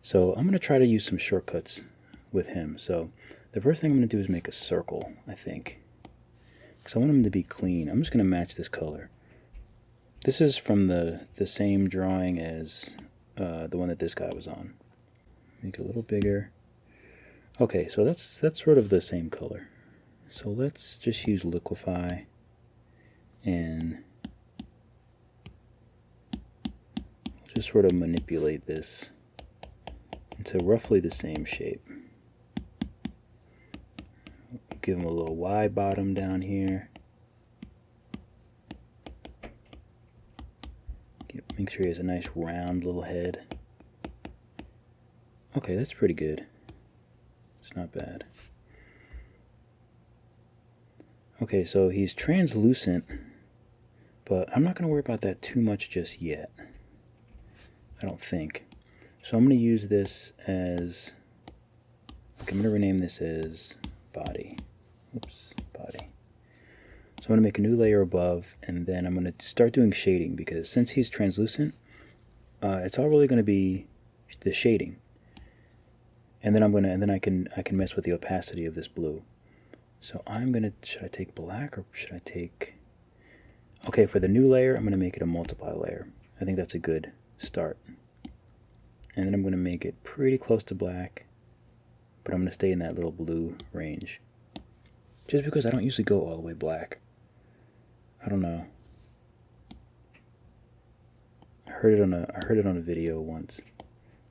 So I'm going to try to use some shortcuts with him. So the first thing I'm going to do is make a circle, I think, because I want him to be clean. I'm just going to match this color. This is from the same drawing as the one that this guy was on. Make it a little bigger. Okay, so that's sort of the same color. So let's just use liquify and just sort of manipulate this into roughly the same shape. Give him a little Y bottom down here. Make sure he has a nice round little head. Okay, that's pretty good. It's not bad. Okay, so he's translucent, but I'm not going to worry about that too much just yet. I don't think. So I'm going to use this as, okay, I'm going to rename this as body. Oops, body. So I'm going to make a new layer above, and then I'm going to start doing shading, because since he's translucent, it's all really going to be the shading. And then I can mess with the opacity of this blue. So I'm going to, should I take black or should I take, okay, for the new layer, I'm going to make it a multiply layer. I think that's a good start. And then I'm going to make it pretty close to black, but I'm going to stay in that little blue range. Just because I don't usually go all the way black. I don't know. I heard it on a video once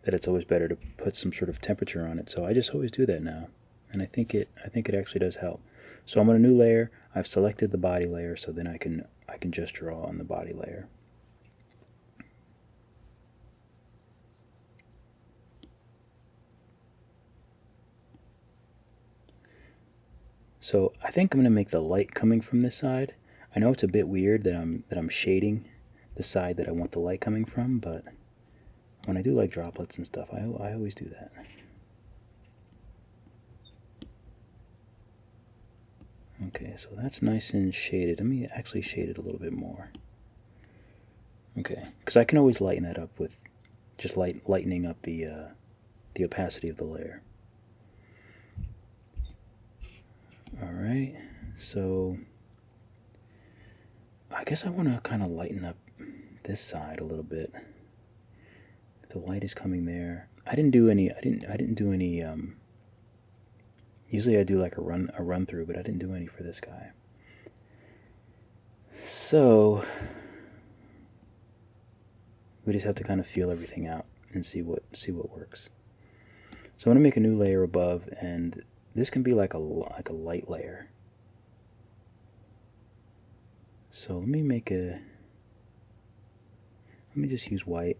that it's always better to put some sort of temperature on it. So I just always do that now, and I think it actually does help. So I'm on a new layer. I've selected the body layer, so then I can just draw on the body layer. So I think I'm going to make the light coming from this side. I know it's a bit weird that I'm shading the side that I want the light coming from, but when I do like droplets and stuff, I always do that. Okay, so that's nice and shaded. Let me actually shade it a little bit more. Okay, because I can always lighten that up with just lightening up the opacity of the layer. Alright, so I guess I want to kind of lighten up this side a little bit. The light is coming there. I didn't do any. Usually I do like a run through, but I didn't do any for this guy. So we just have to kind of feel everything out and see what works. So I'm gonna make a new layer above, and this can be like a light layer. So let me just use white.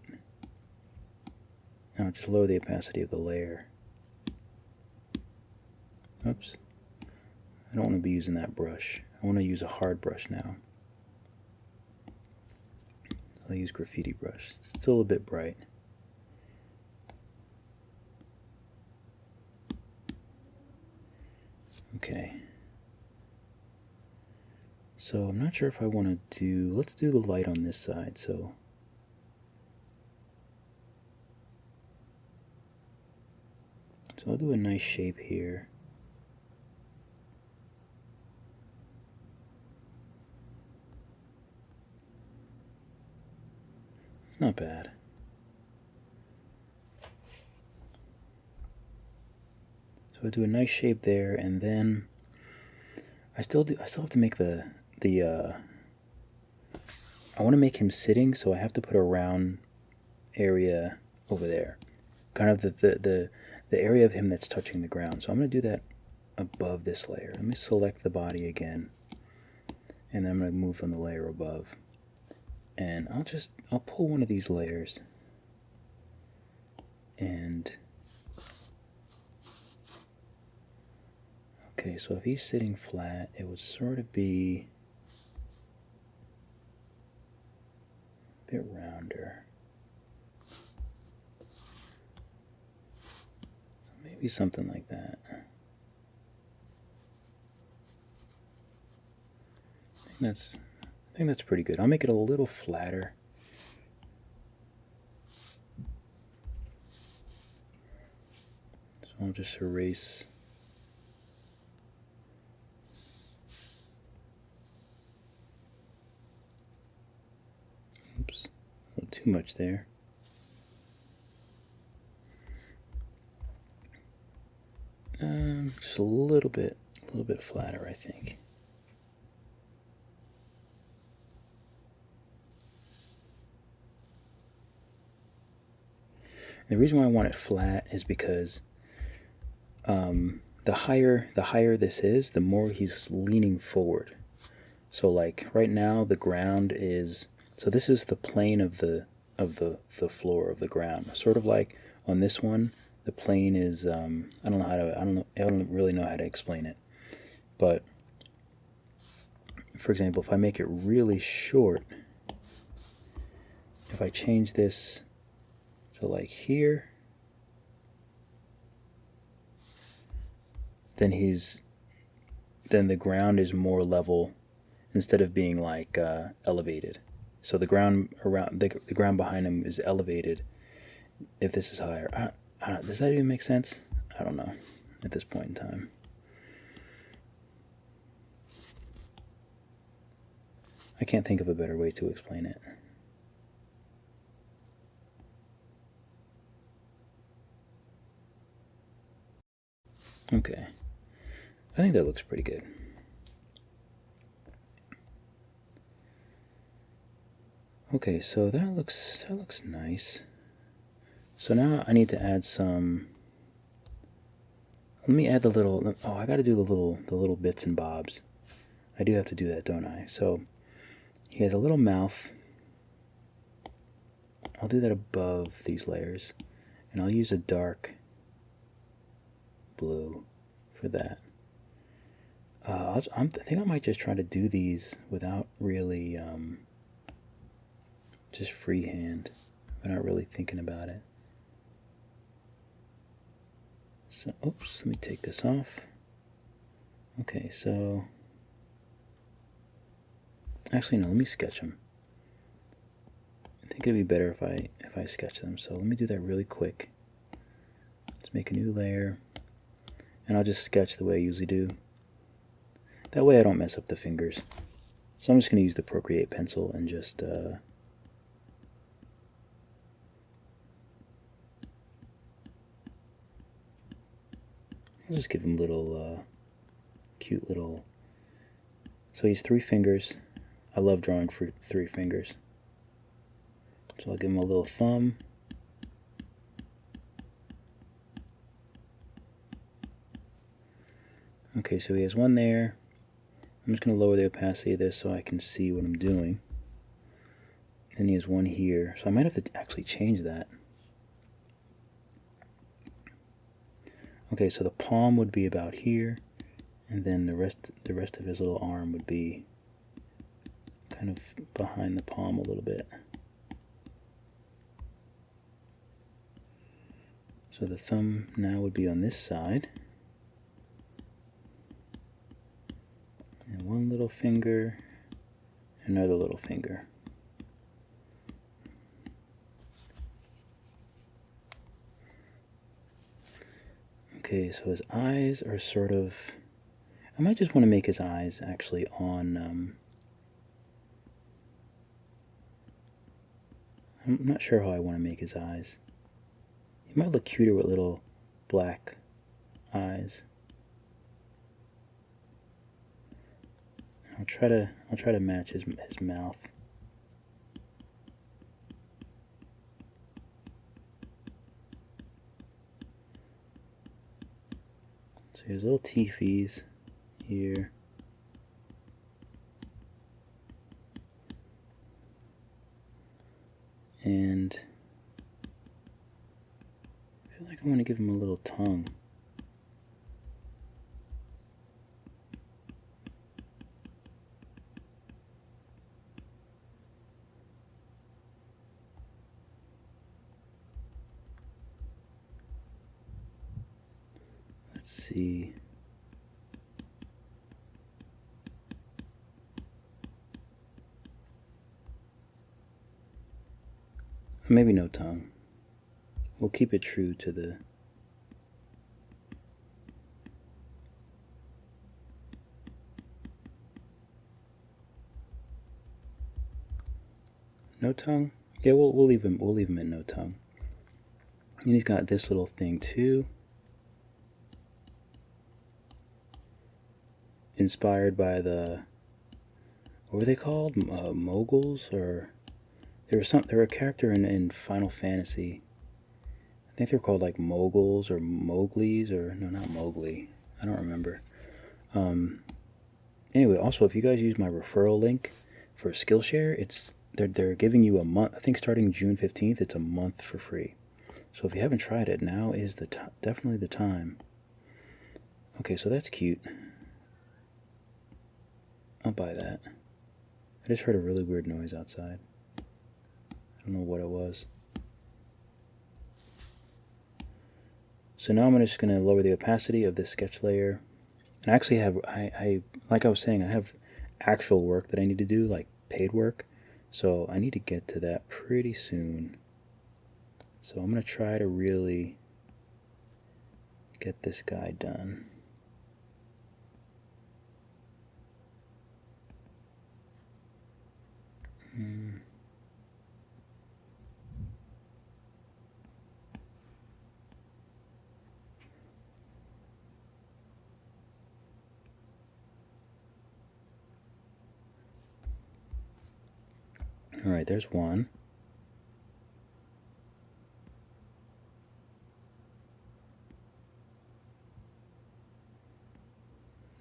Now just lower the opacity of the layer. Oops. I don't want to be using that brush. I want to use a hard brush now. I'll use graffiti brush. It's still a bit bright. Okay. So I'm not sure if I want to do, let's do the light on this side. So I'll do a nice shape here. It's not bad. So I do a nice shape there, and then I still have to make I want to make him sitting, so I have to put a round area over there. Kind of the area of him that's touching the ground. So I'm going to do that above this layer. Let me select the body again, and then I'm going to move from the layer above. And I'll pull one of these layers, and okay, so if he's sitting flat, it would sort of be a bit rounder. So maybe something like that. I think that's pretty good. I'll make it a little flatter. I'll just erase. Oops, a little too much there. Just a little bit flatter, I think. The reason why I want it flat is because the higher this is, the more he's leaning forward. So like right now the ground is, so this is the plane of the floor of the ground. Sort of like on this one, the plane is I don't really know how to explain it. But for example, if I make it really short, if I change this to like here, then the ground is more level instead of being like elevated. So the ground around the ground behind him is elevated if this is higher. Does that even make sense? I don't know at this point in time. I can't think of a better way to explain it. Okay, I think that looks pretty good. Okay, so that looks nice. So now I need to add some. Let me add the little. Oh, I got to do the little bits and bobs. I do have to do that, don't I? So he has a little mouth. I'll do that above these layers, and I'll use a dark blue for that. I think I might just try to do these without really just freehand, without really thinking about it. So, oops, let me take this off. Okay, so actually no, let me sketch them. I think it'd be better if I sketch them. So let me do that really quick. Let's make a new layer, and I'll just sketch the way I usually do. That way I don't mess up the fingers. So I'm just going to use the Procreate pencil and just I'll just give him little cute little. So he's 3 fingers. I love drawing for 3 fingers. So I'll give him a little thumb. Okay, so he has one there. I'm just going to lower the opacity of this so I can see what I'm doing. Then he has one here. So I might have to actually change that. Okay, so the palm would be about here, and then the rest of his little arm would be kind of behind the palm a little bit. So the thumb now would be on this side. And one little finger, another little finger. Okay, so his eyes are sort of, I might just want to make his eyes actually on, I'm not sure how I want to make his eyes. He might look cuter with little black eyes. I'll try to match his mouth. So here's little teethies here. And I feel like I want to give him a little tongue. Let's see. Maybe no tongue. We'll keep it true to the No tongue? Yeah, we'll leave him in no tongue. And he's got this little thing too. Inspired by the, what were they called? Moguls? Or they were a character in Final Fantasy. I think they're called like Moguls or Mowglis, or no, not Mowgli. I don't remember. Anyway, also if you guys use my referral link for Skillshare, they're giving you a month. I think starting June 15th, it's a month for free. So if you haven't tried it, now is definitely the time. Okay, so that's cute. I'll buy that. I just heard a really weird noise outside. I don't know what it was. So now I'm just going to lower the opacity of this sketch layer. And I actually have, like I was saying, I have actual work that I need to do, like paid work. So I need to get to that pretty soon. So I'm going to try to really get this guy done. All right, there's one.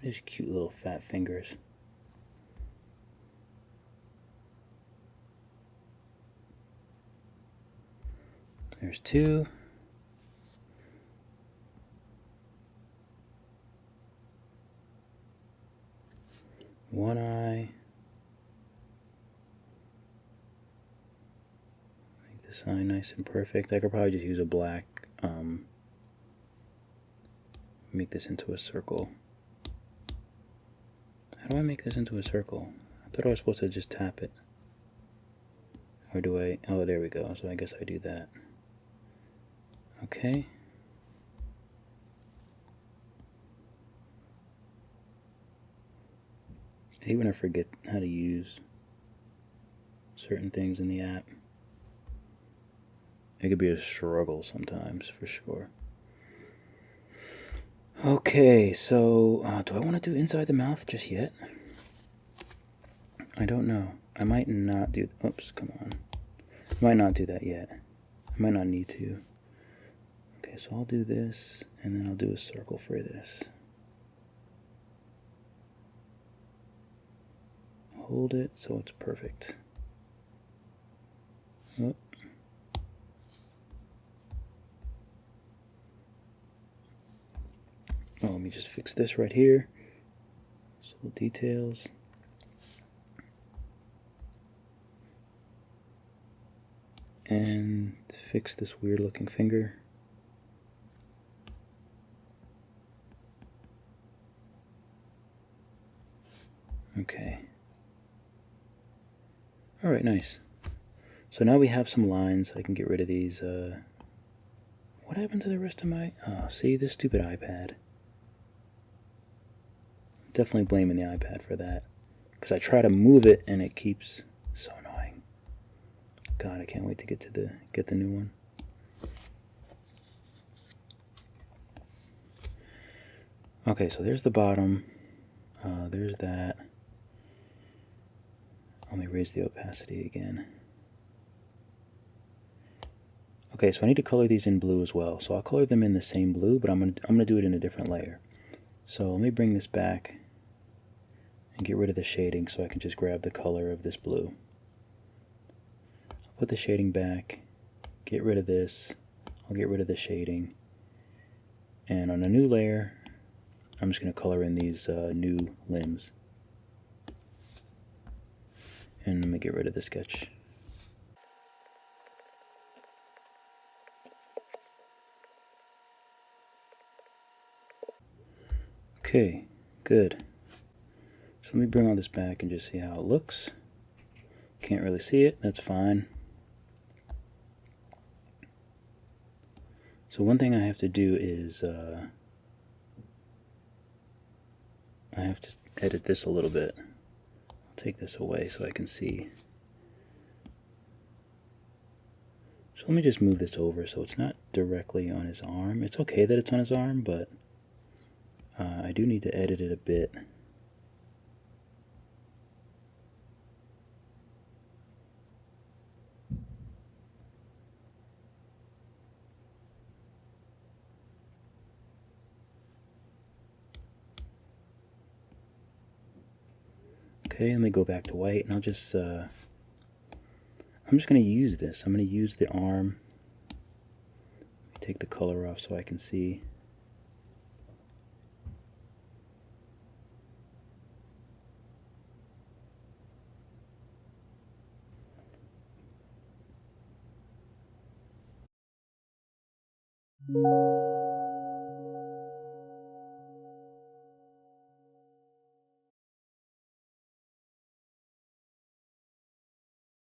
These cute little fat fingers. There's two. One eye. Make this eye nice and perfect. I could probably just use a black. Make this into a circle. How do I make this into a circle? I thought I was supposed to just tap it. Or do I? Oh, there we go. So I guess I do that. Okay. Even I forget how to use certain things in the app. It could be a struggle sometimes, for sure. Okay, so do I want to do inside the mouth just yet? I don't know. I might not do. Oops, come on. I might not do that yet. I might not need to. Okay, so I'll do this, and then I'll do a circle for this. Hold it so it's perfect. Oh. Oh, let me just fix this right here. So the details. And fix this weird looking finger. Okay. Alright, nice. So now we have some lines. I can get rid of these. What happened to the rest of my... Oh, see, this stupid iPad. Definitely blaming the iPad for that. Because I try to move it and it keeps... So annoying. God, I can't wait to get the new one. Okay, so there's the bottom. There's that. Let me raise the opacity again. Okay, so I need to color these in blue as well. So I'll color them in the same blue, but I'm gonna do it in a different layer. So let me bring this back and get rid of the shading so I can just grab the color of this blue. I'll put the shading back, get rid of this, I'll get rid of the shading, and on a new layer, I'm just gonna color in these new limbs. And let me get rid of the sketch. Okay, good. So let me bring all this back and just see how it looks. Can't really see it, that's fine. So one thing I have to do is I have to edit this a little bit. I'll take this away so I can see. So let me just move this over so it's not directly on his arm. It's okay that it's on his arm, but I do need to edit it a bit. Okay, let me go back to white, and I'm just going to use this. I'm going to use the arm. Take the color off so I can see.